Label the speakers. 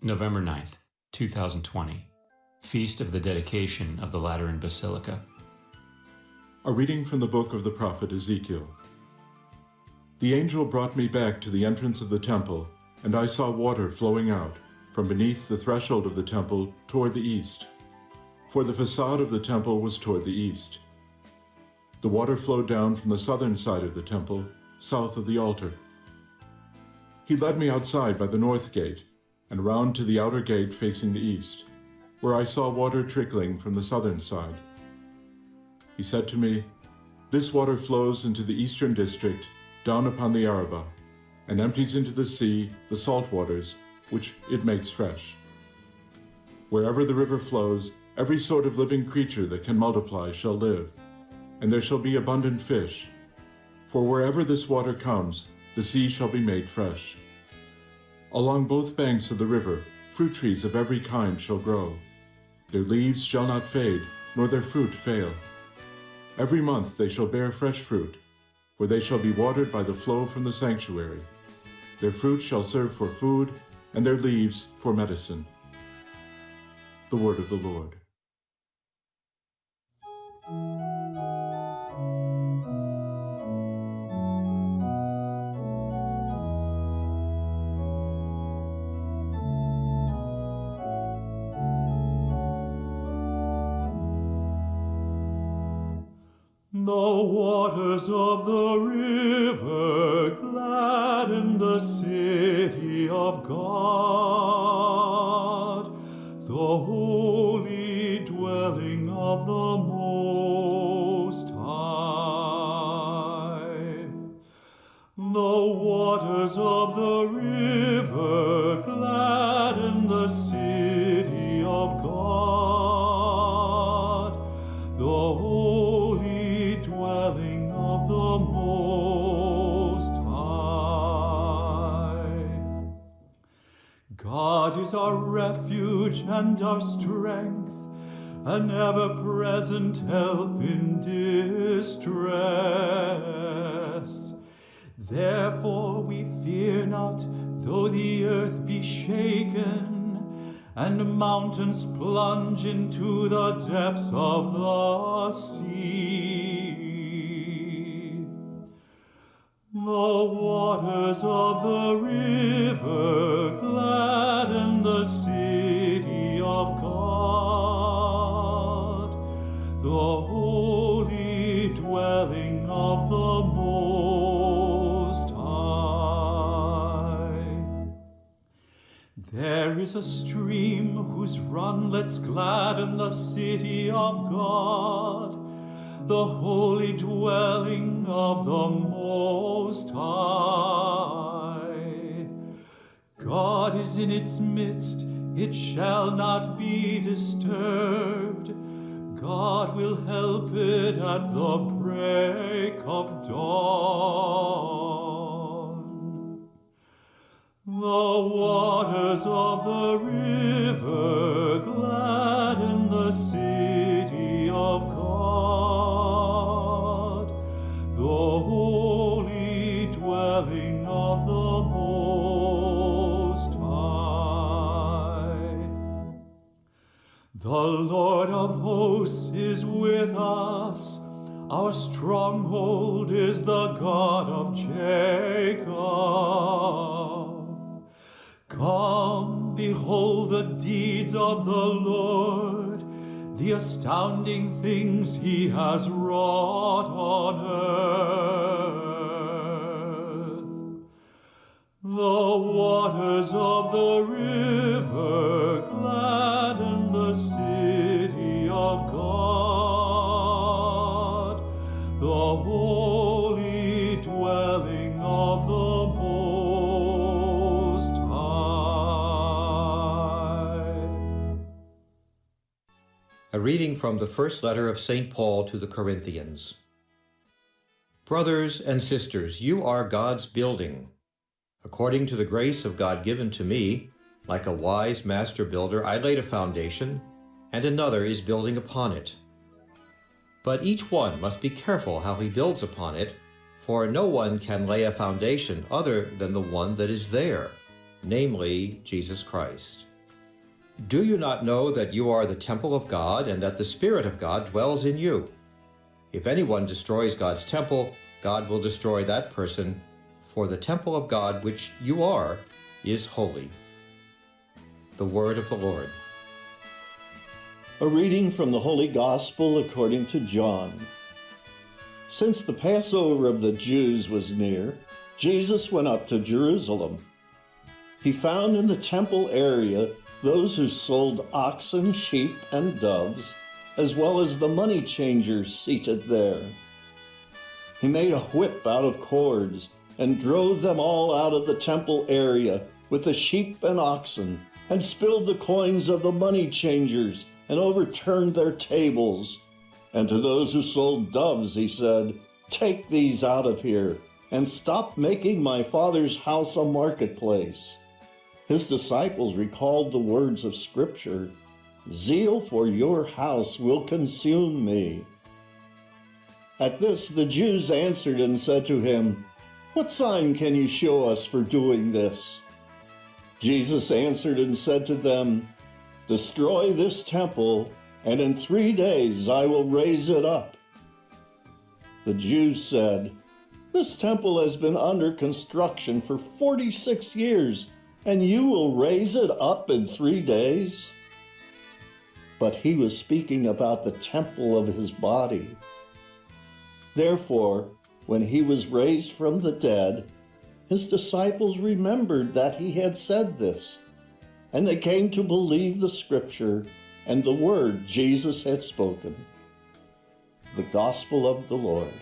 Speaker 1: November 9th, 2020, Feast of the Dedication of the Lateran Basilica.
Speaker 2: A reading from the book of the prophet Ezekiel. The angel brought me back to the entrance of the temple, and I saw water flowing out from beneath the threshold of the temple toward the east, for the facade of the temple was toward the east. The water flowed down from the southern side of the temple, south of the altar. He led me outside by the north gate, and round to the outer gate facing the east, where I saw water trickling from the southern side. He said to me, "This water flows into the eastern district, down upon the Arabah, and empties into the sea the salt waters, which it makes fresh. Wherever the river flows, every sort of living creature that can multiply shall live, and there shall be abundant fish. For wherever this water comes, the sea shall be made fresh. Along both banks of the river, fruit trees of every kind shall grow. Their leaves shall not fade, nor their fruit fail. Every month they shall bear fresh fruit, for they shall be watered by the flow from the sanctuary. Their fruit shall serve for food, and their leaves for medicine." The word of the Lord.
Speaker 3: The waters of the river gladden the city of God, the holy dwelling of the Most High. The waters of the river gladden the city of God, the holy dwelling of the Most High. God is our refuge and our strength, an ever-present help in distress. Therefore we fear not, though the earth be shaken, and mountains plunge into the depths of the sea. The waters of the river gladden the city of God, the holy dwelling of the Most High. There is a stream whose runlets gladden the city of God, the holy dwelling of the Most High. God is in its midst, it shall not be disturbed. God will help it at the break of dawn. The waters of the river gladden the city of God, the holy dwelling of the Most High. The Lord of hosts is with us, our stronghold is the God of Jacob. Come, behold the deeds of the Lord, the astounding things he has wrought on earth. The waters of the river gladden the city of God, the holy dwelling of the Most High.
Speaker 4: A reading from the first letter of St. Paul to the Corinthians. Brothers and sisters, you are God's building. According to the grace of God given to me, like a wise master builder, I laid a foundation, and another is building upon it. But each one must be careful how he builds upon it, for no one can lay a foundation other than the one that is there, namely Jesus Christ. Do you not know that you are the temple of God and that the Spirit of God dwells in you? If anyone destroys God's temple, God will destroy that person, for the temple of God which you are is holy. The word of the Lord.
Speaker 5: A reading from the Holy Gospel according to John. Since the Passover of the Jews was near, Jesus went up to Jerusalem. He found in the temple area those who sold oxen, sheep, and doves, as well as the money changers seated there. He made a whip out of cords and drove them all out of the temple area with the sheep and oxen, and spilled the coins of the money changers and overturned their tables. And to those who sold doves, he said, "Take these out of here, and stop making my Father's house a marketplace." His disciples recalled the words of Scripture, "Zeal for your house will consume me." At this the Jews answered and said to him, "What sign can you show us for doing this?" Jesus answered and said to them, "Destroy this temple, and in 3 days I will raise it up." The Jews said, "This temple has been under construction for 46 years, and you will raise it up in 3 days?" But he was speaking about the temple of his body. Therefore, when he was raised from the dead, his disciples remembered that he had said this, and they came to believe the Scripture and the word Jesus had spoken. The Gospel of the Lord.